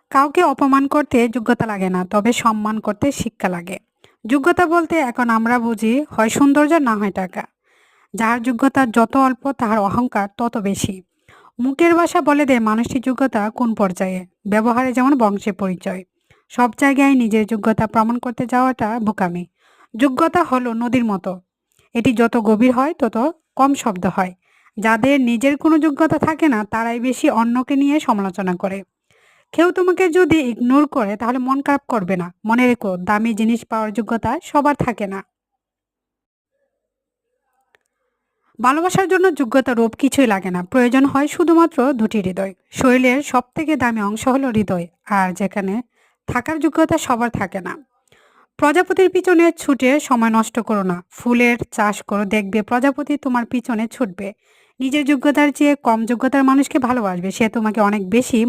কাউকে অপমান করতে যোগ্যতা লাগে না, তবে সম্মান করতে শিক্ষা লাগে। যোগ্যতা বলতে এখন আমরা বুঝি হয় সৌন্দর্য, না হয় টাকা। যার যোগ্যতা যত অল্প তাহার অহংকার তত বেশি। মুখের ভাষা বলে দেয় মানুষটির যোগ্যতা কোন পর্যায়ে। ব্যবহারে যেমন বংশের পরিচয়। সব জায়গায় নিজের যোগ্যতা প্রমাণ করতে যাওয়াটা বোকামি। যোগ্যতা হলো নদীর মতো। এটি যত গভীর হয় তত কম শব্দ হয়। যাদের নিজের কোনো যোগ্যতা থাকে না তারাই বেশি অন্যকে নিয়ে সমালোচনা করে। কেউ তোমাকে যদি ইগনোর করে তাহলে মন খারাপ করবে না। মনে রেখো, দামি জিনিস পাওয়ার যোগ্যতা সবার থাকে না। ভালোবাসার জন্য যোগ্যতা রূপ কিছুই লাগে না, প্রয়োজন হয় শুধুমাত্র দুটি হৃদয়। শরীরের সব থেকে দামি অংশ হলো হৃদয়, আর যেখানে থাকার যোগ্যতা সবার থাকে না। প্রজাপতির পিছনে ছুটে সময় নষ্ট করো না, ফুলের চাষ করো, দেখবে প্রজাপতি তোমার পিছনে ছুটবে। নিজের যোগ্যতার চেয়ে কম যোগ্যতার মানুষকে ভালোবাসবে, সে তোমাকে অনেক বেশি